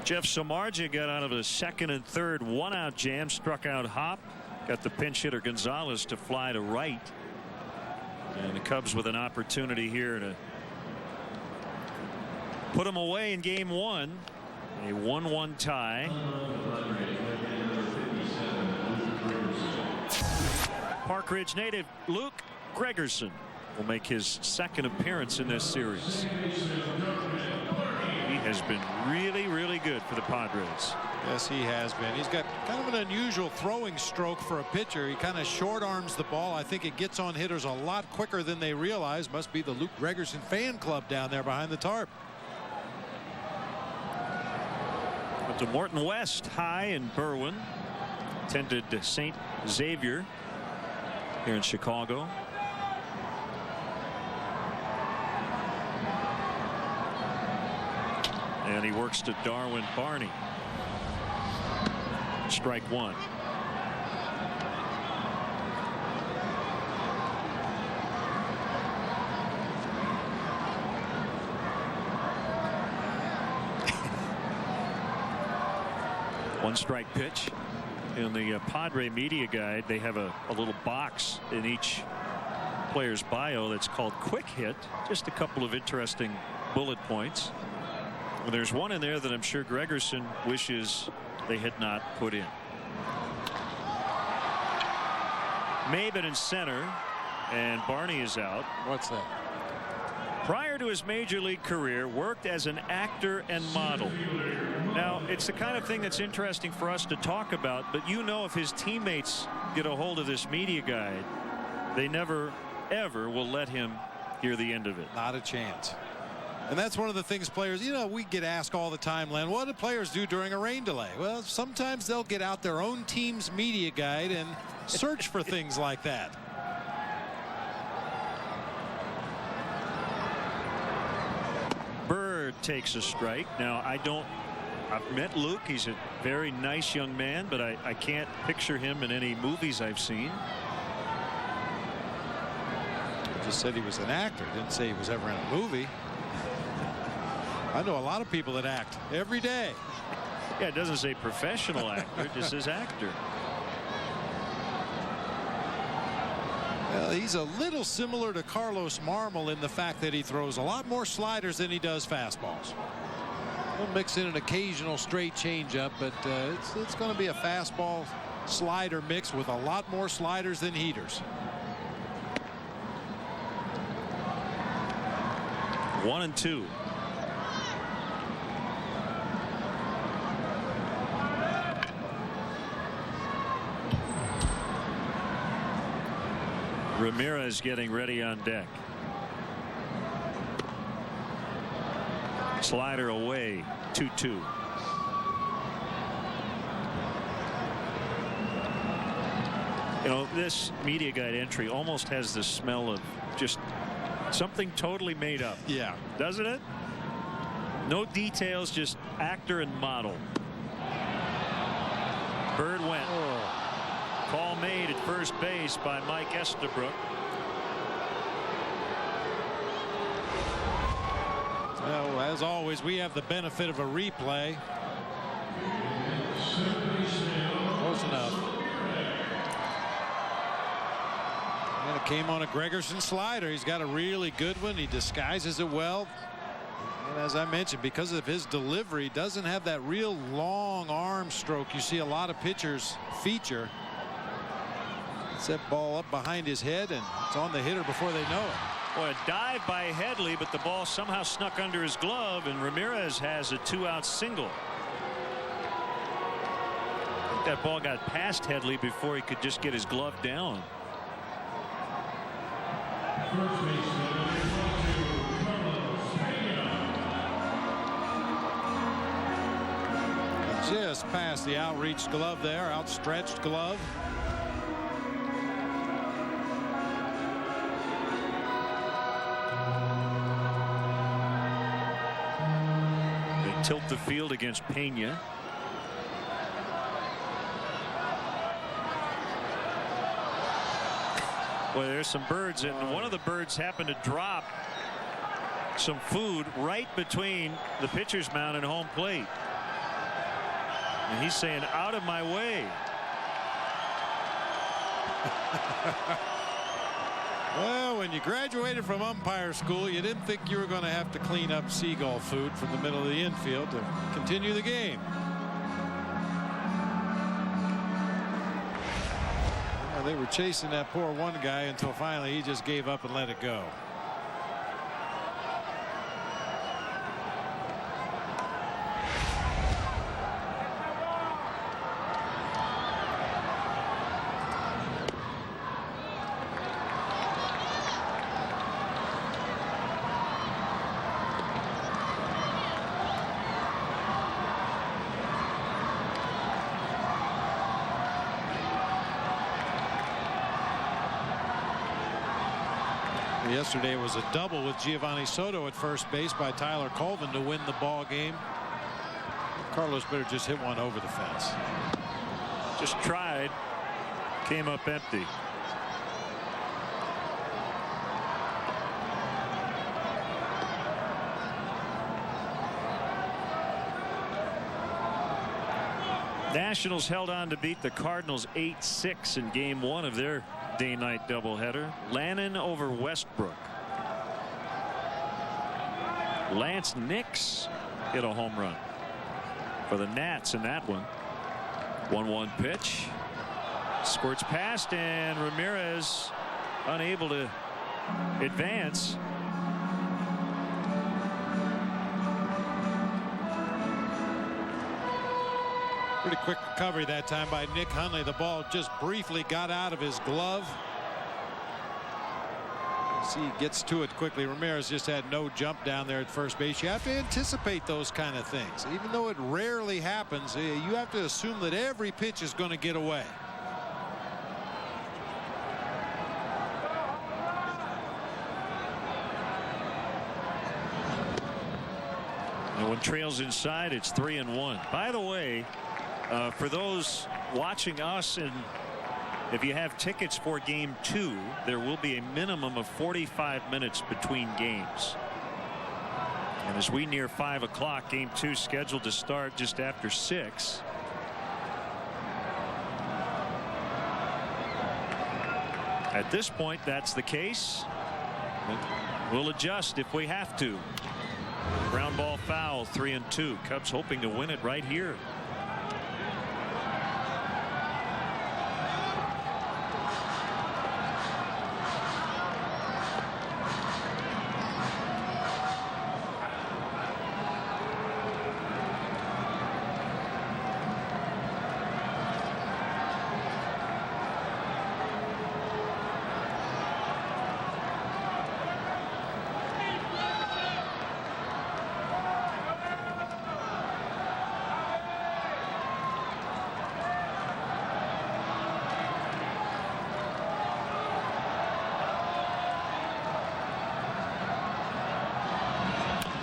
Jeff Samardzija got out of a second and third one-out jam, struck out Hop, got the pinch hitter Gonzalez to fly to right, and the Cubs with an opportunity here to put him away in game one. A 1-1 tie. Park Ridge native Luke Gregerson will make his second appearance in this series. He has been really good for the Padres. Yes, he has been. He's got kind of an unusual throwing stroke for a pitcher. He kind of short arms the ball. I think it gets on hitters a lot quicker than they realize. Must be the Luke Gregerson fan club down there behind the tarp. But to Morton West high in Berwyn. Attended St. Xavier here in Chicago. And he works to Darwin Barney. Strike one. One strike pitch. In the Padre media guide, they have a little box in each player's bio that's called Quick Hit. Just a couple of interesting bullet points. Well, there's one in there that I'm sure Gregerson wishes they had not put in. Maben in center, and Barney is out. What's that? Prior to his major league career, worked as an actor and model. Now, it's the kind of thing that's interesting for us to talk about, but you know, if his teammates get a hold of this media guide, they never ever will let him hear the end of it. Not a chance. And that's one of the things players, you know, we get asked all the time, Len, what do players do during a rain delay? Well, sometimes they'll get out their own team's media guide and search for things like that. Bird takes a strike. Now, I've met Luke. He's a very nice young man, but I can't picture him in any movies I've seen. Just said he was an actor. Didn't say he was ever in a movie. I know a lot of people that act every day. Yeah, it doesn't say professional actor, it just says actor. Well, he's a little similar to Carlos Marmol in the fact that he throws a lot more sliders than he does fastballs. He'll mix in an occasional straight changeup, but it's going to be a fastball slider mix with a lot more sliders than heaters. 1-2. Ramirez getting ready on deck. Slider away. 2-2. You know, this media guide entry almost has the smell of just something totally made up. Yeah. Doesn't it? No details, just actor and model. Bird went. Oh. Call made at first base by Mike Estabrook. Well, as always, we have the benefit of a replay. Close enough. And it came on a Gregerson slider. He's got a really good one. He disguises it well. And as I mentioned, because of his delivery, doesn't have that real long arm stroke you see a lot of pitchers feature. It's that ball up behind his head, and it's on the hitter before they know it. Boy, a dive by Headley, but the ball somehow snuck under his glove, and Ramirez has a 2-out single. I think that ball got past Headley before he could just get his glove down. Just past the outreached glove there, outstretched glove. They tilt the field against Pena. Well, there's some birds, and one of the birds happened to drop some food right between the pitcher's mound and home plate. And he's saying, out of my way. Well, when you graduated from umpire school, you didn't think you were going to have to clean up seagull food from the middle of the infield to continue the game. Well, they were chasing that poor one guy until finally he just gave up and let it go. Yesterday was a double with Giovanni Soto at first base by Tyler Colvin to win the ball game. Carlos better just hit one over the fence. Just tried, came up empty. Nationals held on to beat the Cardinals 8-6 in game 1 of their day-night doubleheader. Lannon over Westbrook. Lance Nix hit a home run for the Nats in that one. 1-1 pitch. Squirts past, and Ramirez unable to advance. Pretty quick recovery that time by Nick Hundley. The ball just briefly got out of his glove. See, he gets to it quickly. Ramirez just had no jump down there at first base. You have to anticipate those kind of things. Even though it rarely happens, you have to assume that every pitch is going to get away. And when trails inside, it's 3-1. By the way, for those watching us, and if you have tickets for game 2, there will be a minimum of 45 minutes between games. And as we near 5 o'clock, game 2 scheduled to start just after 6. At this point, that's the case. We'll adjust if we have to. Ground ball foul, 3-2. Cubs hoping to win it right here.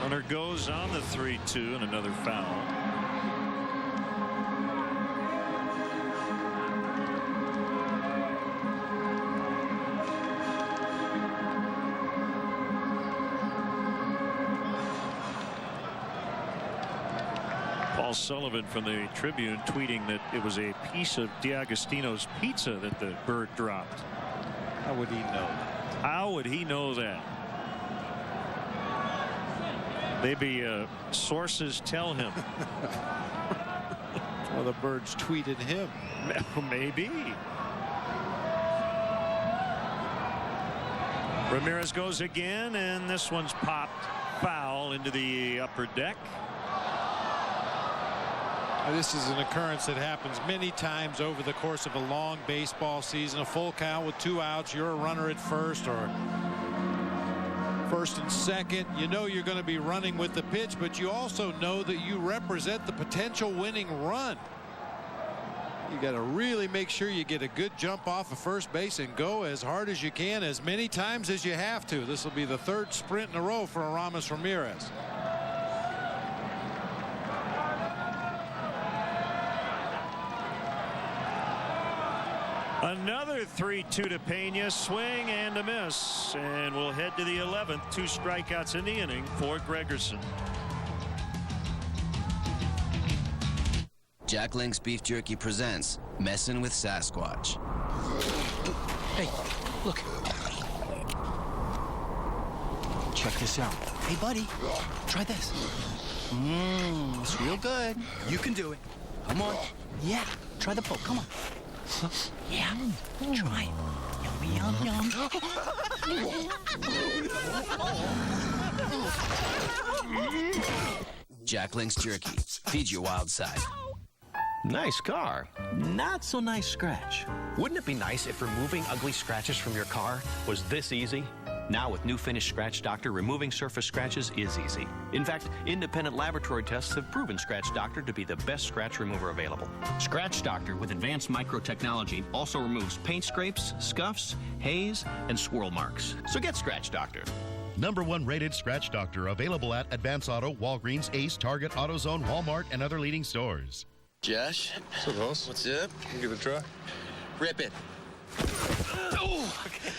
Runner goes on the 3-2 and another foul. Paul Sullivan from the Tribune tweeting that it was a piece of DiAgostino's pizza that the bird dropped. How would he know that? How would he know that? Maybe sources tell him. Well, the birds tweeted him. Maybe. Ramirez goes again, and this one's popped foul into the upper deck. This is an occurrence that happens many times over the course of a long baseball season. A full count with 2 outs. You're a runner at first or first and second. You know you're going to be running with the pitch, but you also know that you represent the potential winning run. You got to really make sure you get a good jump off of first base and go as hard as you can as many times as you have to. This will be the 3rd sprint in a row for Aramis Ramirez. Another 3-2 to Pena. Swing and a miss, and we'll head to the 11th. 2 strikeouts in the inning for Gregerson. Jack Link's Beef Jerky presents Messin' with Sasquatch. Hey, look. Check this out. Hey, buddy, try this. It's real good. You can do it. Come on. Yeah, try the poke. Come on. Yeah, try it. Yum, yum, yum. Jack Link's Jerky. Feed your wild side. Nice car. Not so nice scratch. Wouldn't it be nice if removing ugly scratches from your car was this easy? Now with new Finish Scratch Doctor, removing surface scratches is easy. In fact, independent laboratory tests have proven Scratch Doctor to be the best scratch remover available. Scratch Doctor with advanced microtechnology also removes paint scrapes, scuffs, haze, and swirl marks. So get Scratch Doctor. #1 rated Scratch Doctor, available at Advance Auto, Walgreens, Ace, Target, AutoZone, Walmart, and other leading stores. Josh. What's up, boss? What's up? Give it a try. Rip it. Oh, okay.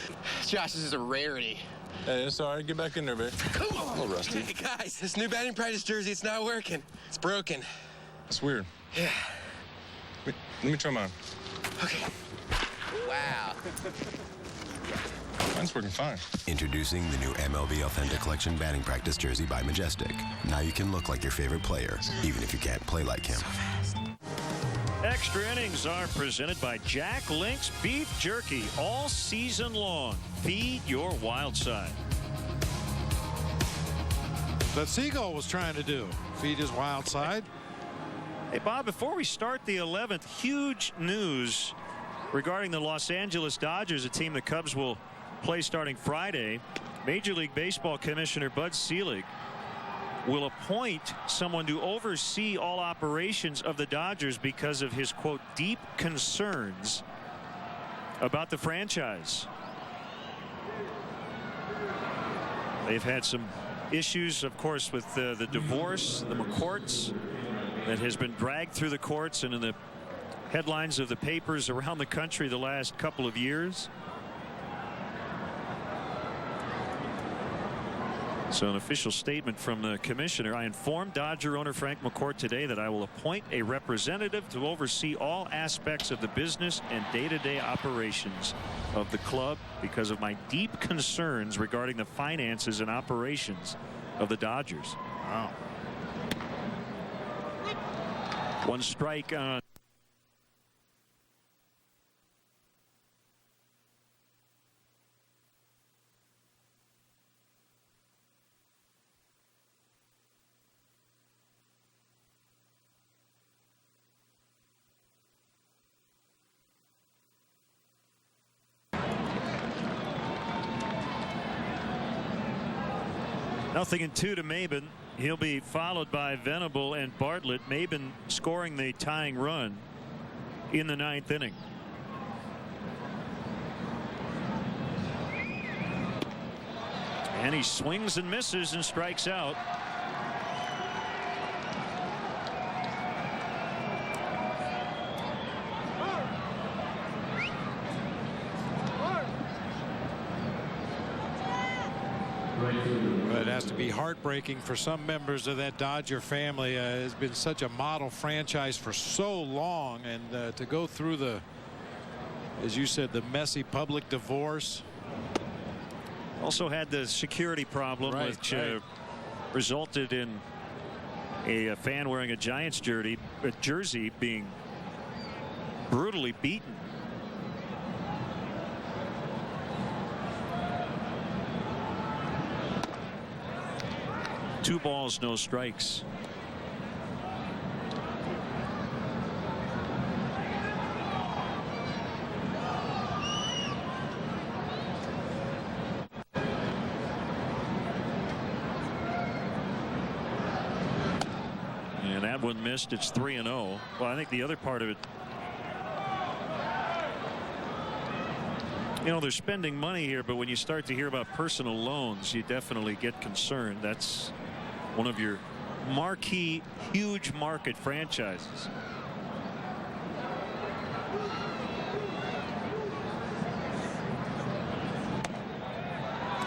Josh, this is a rarity. Hey, it's all right. Get back in there, babe. A little rusty. Hey, guys, this new batting practice jersey, it's not working. It's broken. It's weird. Yeah. Let me try mine. Okay. Wow. Mine's working fine. Introducing the new MLB Authentic Collection batting practice jersey by Majestic. Now you can look like your favorite player, even if you can't play like him. So fast. Extra innings are presented by Jack Link's Beef Jerky all season long. Feed your wild side. That Seagull was trying to do. Feed his wild side. Hey, Bob, before we start the 11th, huge news regarding the Los Angeles Dodgers, a team the Cubs will play starting Friday. Major League Baseball Commissioner Bud Selig will appoint someone to oversee all operations of the Dodgers because of his, quote, deep concerns about the franchise. They've had some issues, of course, with the divorce, the McCourts, that has been dragged through the courts and in the headlines of the papers around the country the last couple of years. So an official statement from the commissioner: I informed Dodger owner Frank McCourt today that I will appoint a representative to oversee all aspects of the business and day-to-day operations of the club because of my deep concerns regarding the finances and operations of the Dodgers. Wow. One strike on. Nothing in 2 to Maben. He'll be followed by Venable and Bartlett. Maben scoring the tying run in the 9th inning. And he swings and misses and strikes out. But it has to be heartbreaking for some members of that Dodger family. It's been such a model franchise for so long, and to go through the, as you said, the messy public divorce. Also had the security problem, which resulted in a fan wearing a Giants jersey being brutally beaten. Two balls, no strikes. And that one missed. It's 3-0. Well, I think the other part of it, you know, they're spending money here, but when you start to hear about personal loans, you definitely get concerned. That's one of your marquee, huge market franchises.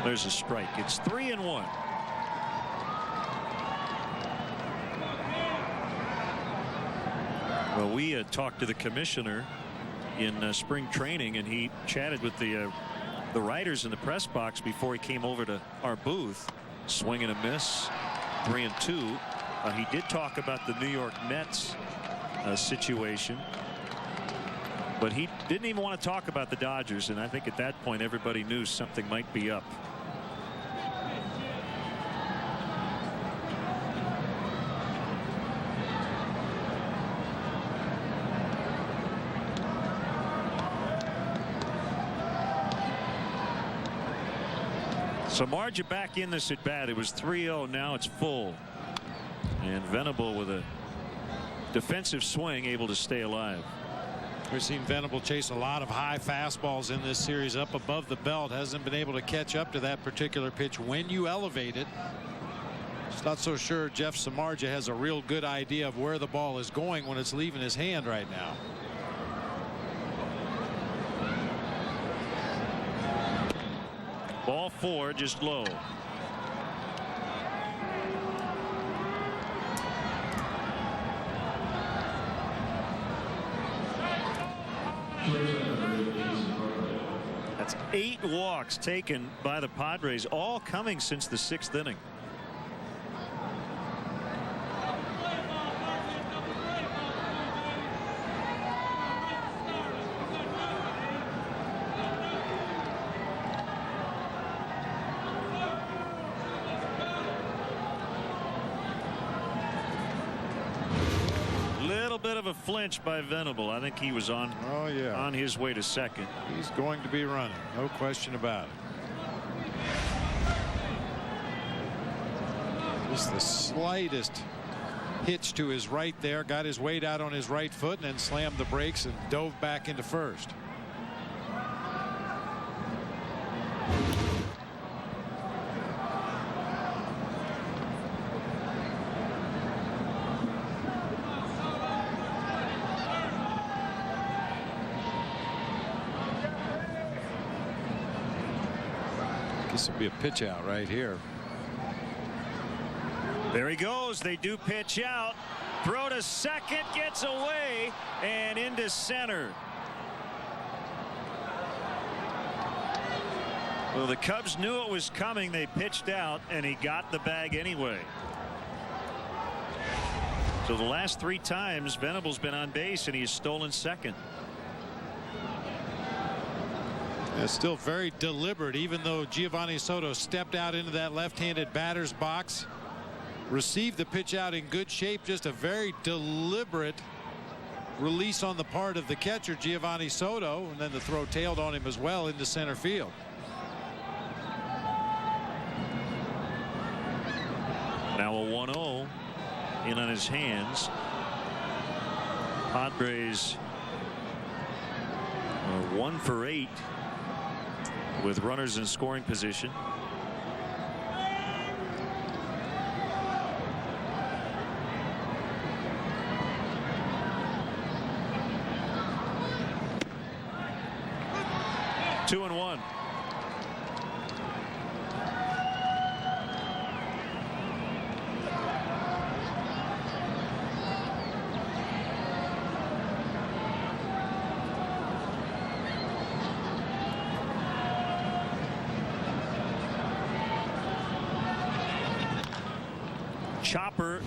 There's a strike. It's 3-1. Well, we talked to the commissioner in spring training, and he chatted with the writers in the press box before he came over to our booth. Swing and a miss, 3-2. He did talk about the New York Mets situation, but he didn't even want to talk about the Dodgers, and I think at that point everybody knew something might be up. Samardzija back in this at bat. It was 3-0. Now it's full. And Venable with a defensive swing able to stay alive. We've seen Venable chase a lot of high fastballs in this series up above the belt. Hasn't been able to catch up to that particular pitch when you elevate it. Just not so sure Jeff Samardzija has a real good idea of where the ball is going when it's leaving his hand right now. Ball 4, just low. That's 8 walks taken by the Padres, all coming since the 6th inning. Bit of a flinch by Venable. I think he was on his way to second. He's going to be running, no question about it. Just the slightest hitch to his right there, got his weight out on his right foot and then slammed the brakes and dove back into first. This would be a pitch out right here. There he goes. They do pitch out. Throw to second, gets away and into center. Well, the Cubs knew it was coming. They pitched out and he got the bag anyway. So the last 3 times Venable's been on base and he's stolen second. It's still very deliberate, even though Giovanni Soto stepped out into that left-handed batter's box, received the pitch out in good shape. Just a very deliberate release on the part of the catcher, Giovanni Soto, and then the throw tailed on him as well into center field. Now a 1-0 in on his hands. Padres are 1 for 8 with runners in scoring position. Two and 1. Chopper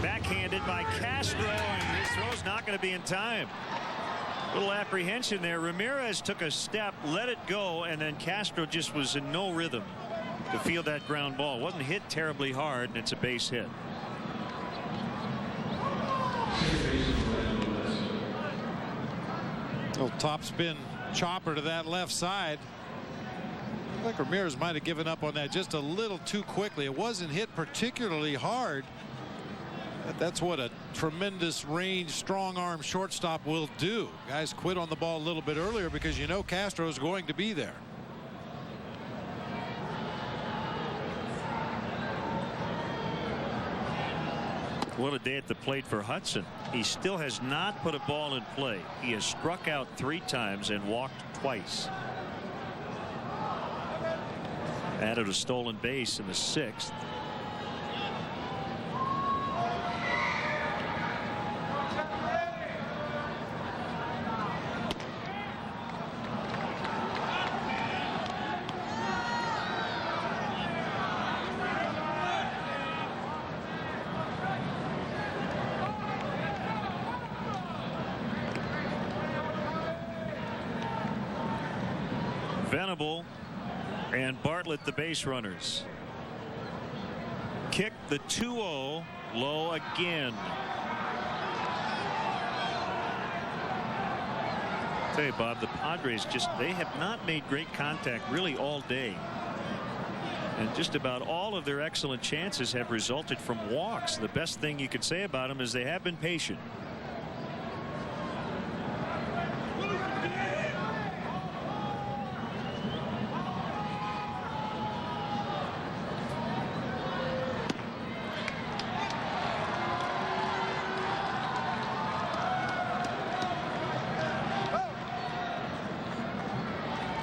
backhanded by Castro, and his throw's not going to be in time. Little apprehension there. Ramirez took a step, let it go, and then Castro just was in no rhythm to field that ground ball. Wasn't hit terribly hard, and it's a base hit. Little topspin chopper to that left side. I think Ramirez might have given up on that just a little too quickly. It wasn't hit particularly hard. But that's what a tremendous range, strong arm shortstop will do. Guys quit on the ball a little bit earlier because you know Castro is going to be there. What a day at the plate for Hudson. He still has not put a ball in play. He has struck out 3 times and walked twice. Added a stolen base in the 6th. Venable and Bartlett, the base runners. Kick the 2-0 low again. Tell you, Bob, the Padres they have not made great contact really all day. And just about all of their excellent chances have resulted from walks. The best thing you could say about them is they have been patient.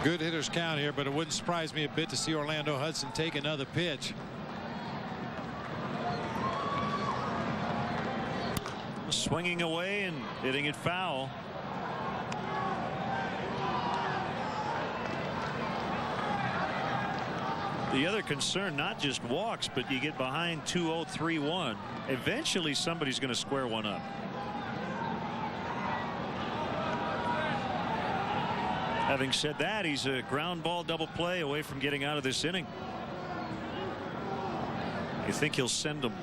Good hitters count here, but it wouldn't surprise me a bit to see Orlando Hudson take another pitch. Swinging away and hitting it foul. The other concern, not just walks, but you get behind 2-0, 3-1. Eventually somebody's going to square one up. Having said that, he's a ground ball double play away from getting out of this inning. You think he'll send them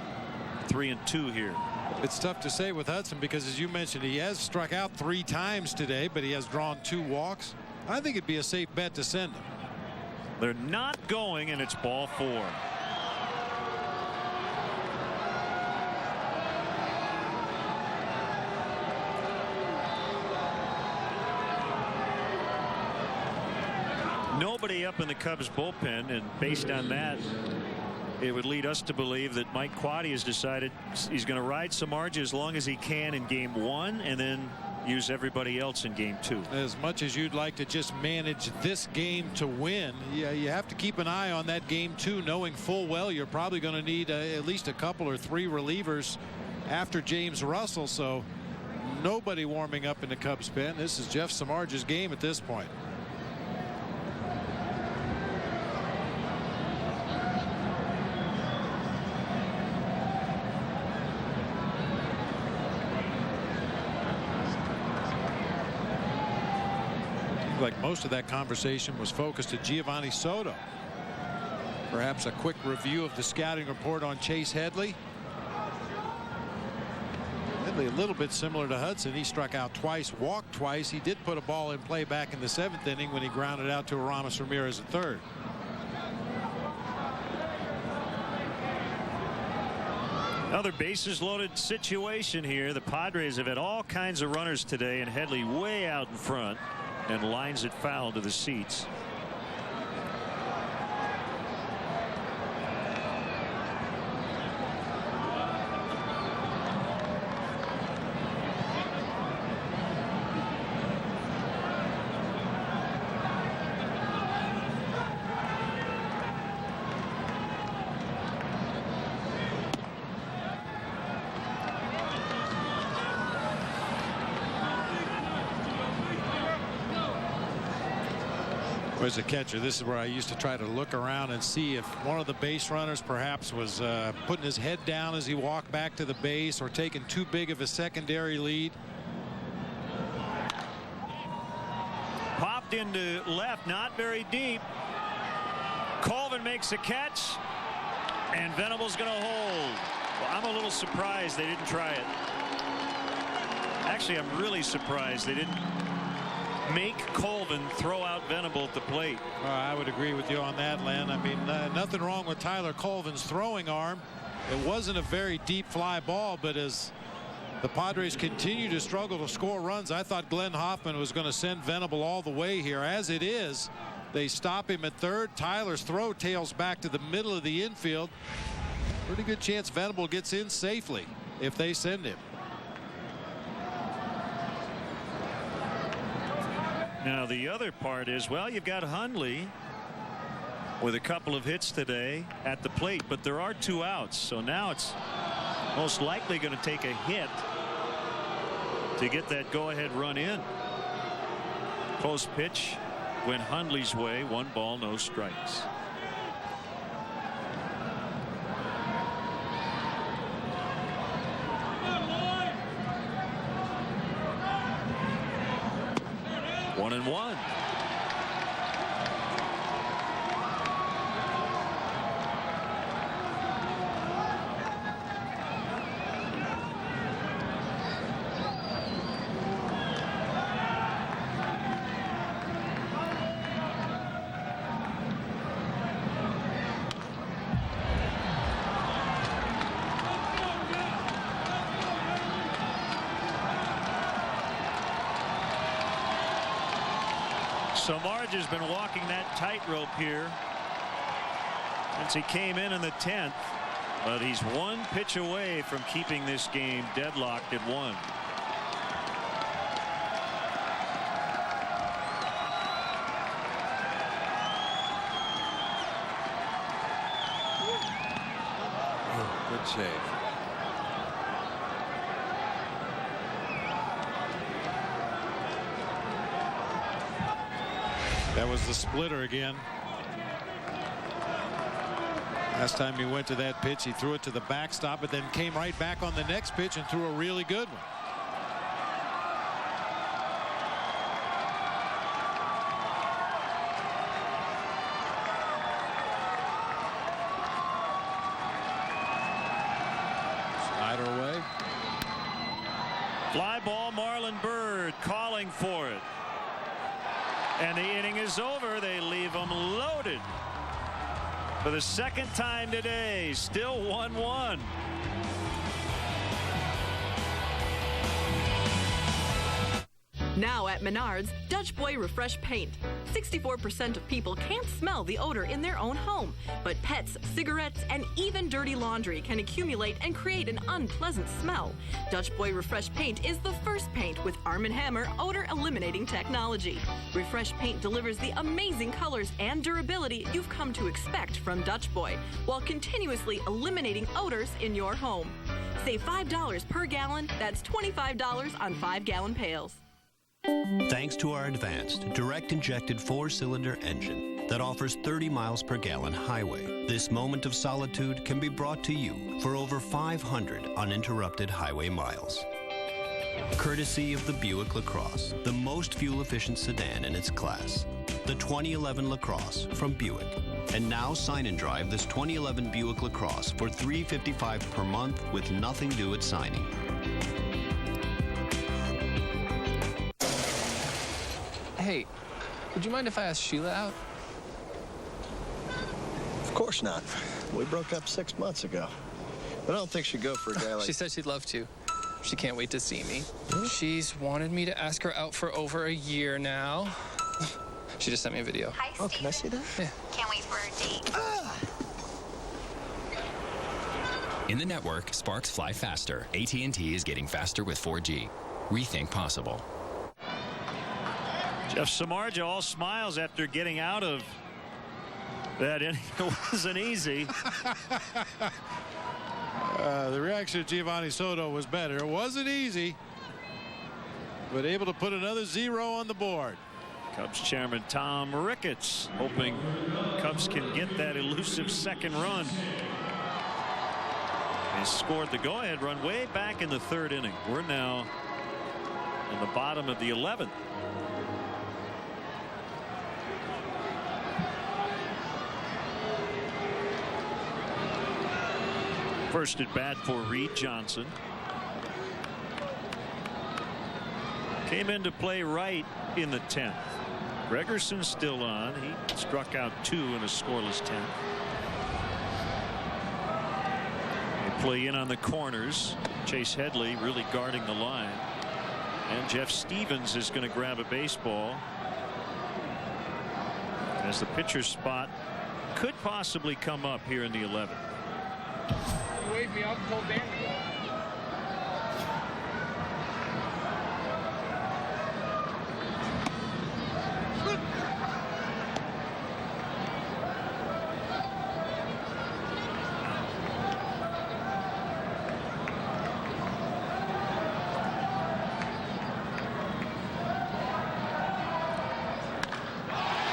3-2 here? It's tough to say with Hudson because, as you mentioned, he has struck out 3 times today, but he has drawn 2 walks. I think it'd be a safe bet to send him. They're not going, and it's ball 4. Nobody up in the Cubs bullpen, and based on that, it would lead us to believe that Mike Quade has decided he's going to ride Samardzija as long as he can in game 1 and then use everybody else in game 2. As much as you'd like to just manage this game to win, you have to keep an eye on that game 2, knowing full well you're probably going to need at least a couple or 3 relievers after James Russell. So nobody warming up in the Cubs pen. This is Jeff Samardzija's game at this point. Like most of that conversation was focused at Giovanni Soto. Perhaps a quick review of the scouting report on Chase Headley. Headley a little bit similar to Hudson. He struck out twice, walked twice. He did put a ball in play back in the 7th inning when he grounded out to Aramis Ramirez at 3rd. Another bases loaded situation here. The Padres have had all kinds of runners today, and Headley way out in front and lines it foul to the seats. As a catcher, this is where I used to try to look around and see if one of the base runners perhaps was putting his head down as he walked back to the base or taking too big of a secondary lead. Popped into left, not very deep. Colvin makes a catch, and Venable's going to hold. Well, I'm a little surprised they didn't try it. Actually, I'm really surprised they didn't make Colvin throw out Venable at the plate. I would agree with you on that, Len. I mean, nothing wrong with Tyler Colvin's throwing arm. It wasn't a very deep fly ball, but as the Padres continue to struggle to score runs, I thought Glenn Hoffman was going to send Venable all the way here. As it is, they stop him at 3rd. Tyler's throw tails back to the middle of the infield. Pretty good chance Venable gets in safely if they send him. Now the other part is, well, you've got Hundley with a couple of hits today at the plate, but there are 2 outs, so now it's most likely going to take a hit to get that go-ahead run in. Post pitch went Hundley's way. 1 ball, no strikes. Samardzija's been walking that tightrope here since he came in the 10th, but he's one pitch away from keeping this game deadlocked at 1. Good save. That was the splitter again. Last time he went to that pitch, he threw it to the backstop, but then came right back on the next pitch and threw a really good one. Slider away. Fly ball, Marlon Byrd calling for it. And the inning is over. They leave them loaded. For the second time today, still 1-1. Now at Menards, Dutch Boy Refresh Paint. 64% of people can't smell the odor in their own home, but pets, cigarettes, and even dirty laundry can accumulate and create an unpleasant smell. Dutch Boy Refresh Paint is the first paint with Arm & Hammer odor eliminating technology. Refresh Paint delivers the amazing colors and durability you've come to expect from Dutch Boy, while continuously eliminating odors in your home. Save $5 per gallon. That's $25 on 5-gallon pails. Thanks to our advanced, direct-injected 4-cylinder engine that offers 30 miles per gallon highway, this moment of solitude can be brought to you for over 500 uninterrupted highway miles. Courtesy of the Buick LaCrosse, the most fuel-efficient sedan in its class. The 2011 LaCrosse from Buick. And now sign and drive this 2011 Buick LaCrosse for $355 per month with nothing due at signing. Hey, would you mind if I asked Sheila out? Of course not. We broke up 6 months ago. But I don't think she'd go for a guy like... She said she'd love to. She can't wait to see me. She's wanted me to ask her out for over a year now. She just sent me a video. Hi, Steve. Oh, can I see that? Yeah. Can't wait for a date. In the network, sparks fly faster. AT&T is getting faster with 4G. Rethink possible. Jeff Samardzija all smiles after getting out of that inning. It wasn't easy. The reaction of Giovanni Soto was better. It wasn't easy, but able to put another 0 on the board. Cubs chairman Tom Ricketts hoping Cubs can get that elusive second run. They scored the go-ahead run way back in the 3rd inning. We're now in the bottom of the 11th. First at bat for Reed Johnson. Came into play right in the 10th. Gregerson's still on. He struck out 2 in a scoreless 10th. They play in on the corners. Chase Headley really guarding the line. And Jeff Stevens is going to grab a baseball as the pitcher's spot could possibly come up here in the 11th. Wave me up, told Dan.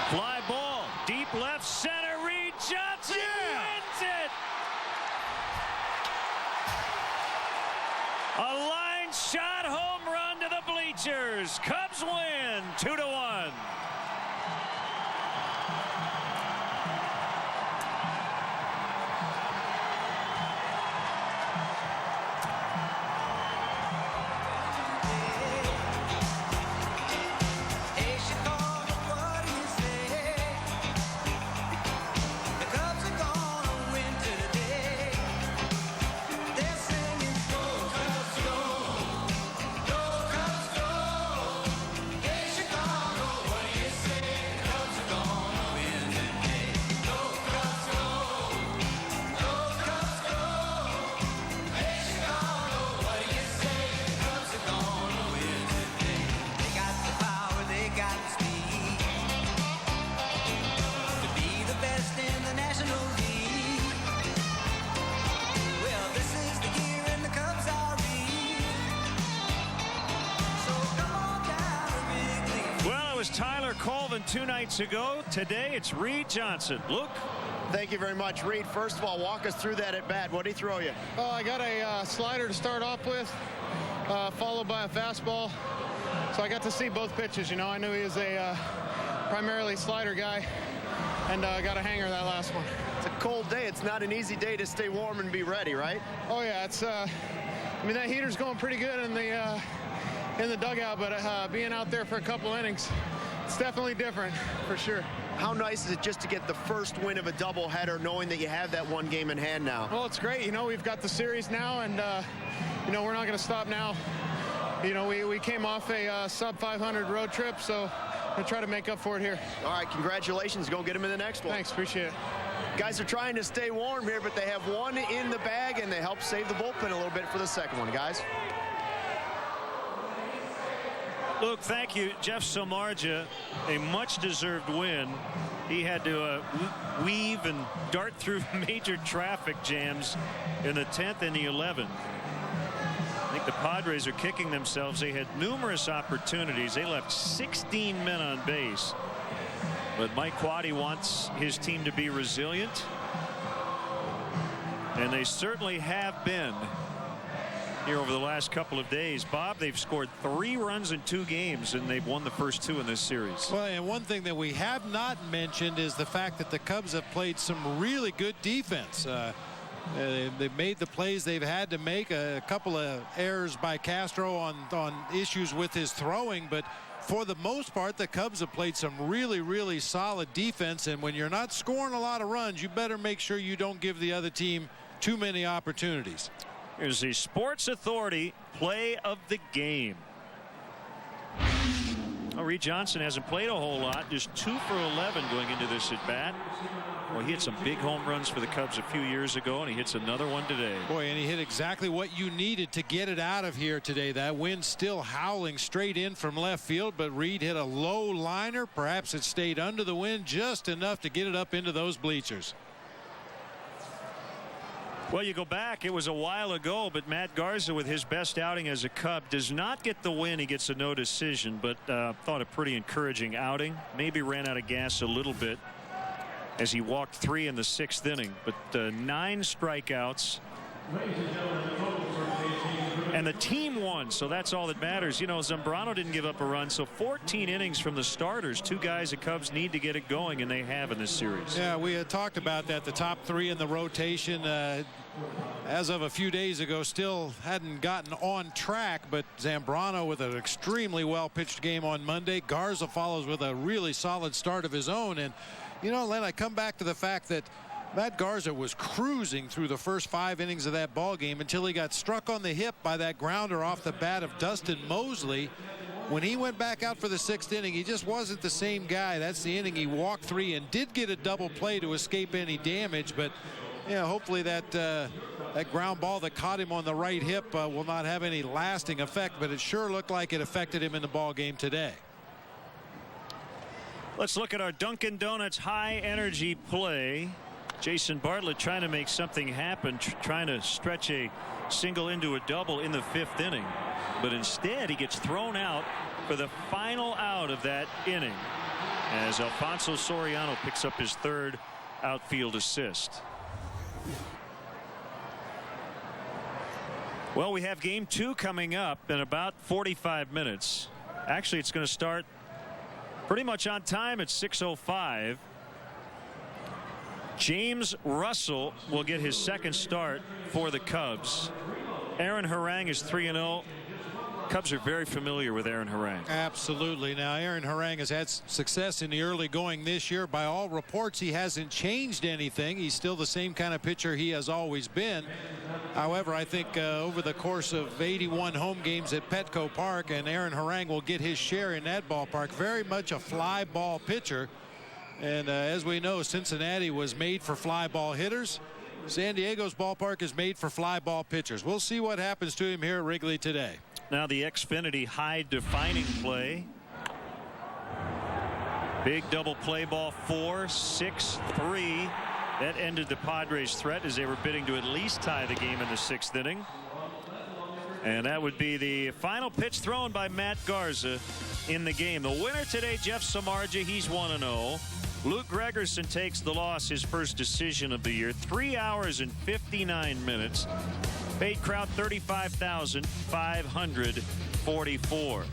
Fly ball, deep left center. Reed Johnson wins it. A line shot home run to the bleachers. Cubs win 2-1. was Tyler Colvin 2 nights ago. Today it's Reed Johnson. Luke? Thank you very much, Reed. First of all, walk us through that at bat. What did he throw you? Oh, I got a slider to start off with, followed by a fastball. So I got to see both pitches. You know, I knew he was a primarily slider guy, and got a hanger that last one. It's a cold day. It's not an easy day to stay warm and be ready, right? Oh yeah, it's. I mean, that heater's going pretty good in the dugout, but being out there for a couple innings, it's definitely different for sure. How nice is it just to get the first win of a doubleheader, knowing that you have that one game in hand now? Well, it's great. You know, we've got the series now, and you know, we're not going to stop now. You know, we came off a sub 500 road trip, so we'll try to make up for it here. All right, congratulations. Go get them in the next one. Thanks, appreciate it. Guys are trying to stay warm here, but they have one in the bag, and they help save the bullpen a little bit for the second one, guys. Luke, thank you. Jeff Samardzija, a much-deserved win. He had to weave and dart through major traffic jams in the 10th and the 11th. I think the Padres are kicking themselves. They had numerous opportunities. They left 16 men on base. But Mike Quade wants his team to be resilient. And they certainly have been here over the last couple of days. Bob, they've scored 3 runs in 2 games, and they've won the first 2 in this series. Well, and one thing that we have not mentioned is the fact that the Cubs have played some really good defense. They've made the plays they've had to make. A couple of errors by Castro on issues with his throwing, but for the most part, the Cubs have played some really solid defense, and when you're not scoring a lot of runs, you better make sure you don't give the other team too many opportunities. Here's the Sports Authority play of the game. Well, Reed Johnson hasn't played a whole lot, just 2 for 11 going into this at bat. Well, he hit some big home runs for the Cubs a few years ago, and he hits another one today. Boy, and he hit exactly what you needed to get it out of here today. That wind still howling straight in from left field, but Reed hit a low liner. Perhaps it stayed under the wind just enough to get it up into those bleachers. Well, you go back, it was a while ago, but Matt Garza, with his best outing as a Cub, does not get the win. He gets a no decision, but thought a pretty encouraging outing. Maybe ran out of gas a little bit as he walked 3 in the 6th inning, but 9 strikeouts. And the team won, so that's all that matters. You know, Zambrano didn't give up a run, so 14 innings from the starters. 2 guys the Cubs need to get it going, and they have in this series. Yeah, we had talked about that. The top 3 in the rotation, as of a few days ago, still hadn't gotten on track, but Zambrano with an extremely well-pitched game on Monday. Garza follows with a really solid start of his own. And, you know, Len, I come back to the fact that Matt Garza was cruising through the first 5 innings of that ball game until he got struck on the hip by that grounder off the bat of Dustin Mosley. When he went back out for the 6th inning, he just wasn't the same guy. That's the inning he walked 3 and did get a double play to escape any damage. But, yeah, hopefully that ground ball that caught him on the right hip will not have any lasting effect. But it sure looked like it affected him in the ball game today. Let's look at our Dunkin' Donuts high energy play. Jason Bartlett trying to make something happen, trying to stretch a single into a double in the 5th inning. But instead, he gets thrown out for the final out of that inning as Alfonso Soriano picks up his 3rd outfield assist. Well, we have game 2 coming up in about 45 minutes. Actually, it's going to start pretty much on time at 6:05. James Russell will get his 2nd start for the Cubs. Aaron Harang is 3-0. Cubs are very familiar with Aaron Harang. Absolutely. Now, Aaron Harang has had success in the early going this year. By all reports, he hasn't changed anything. He's still the same kind of pitcher he has always been. However, I think over the course of 81 home games at Petco Park, and Aaron Harang will get his share in that ballpark. Very much a fly ball pitcher. And as we know, Cincinnati was made for fly ball hitters. San Diego's ballpark is made for fly ball pitchers. We'll see what happens to him here at Wrigley today. Now the Xfinity high defining play. Big double play ball 4-6-3. That ended the Padres' threat as they were bidding to at least tie the game in the 6th inning. And that would be the final pitch thrown by Matt Garza. in the game. The winner today, Jeff Samardzija, he's 1-0. Luke Gregerson takes the loss, his first decision of the year. 3 hours and 59 minutes. Paid crowd 35,544.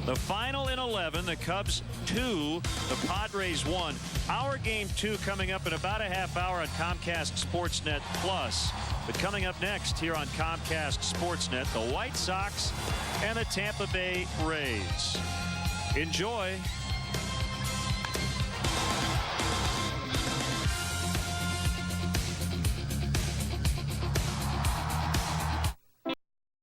The final in 11, the Cubs 2, the Padres 1. Our game 2 coming up in about a half hour on Comcast Sportsnet Plus. But coming up next here on Comcast Sportsnet, the White Sox and the Tampa Bay Rays. Enjoy.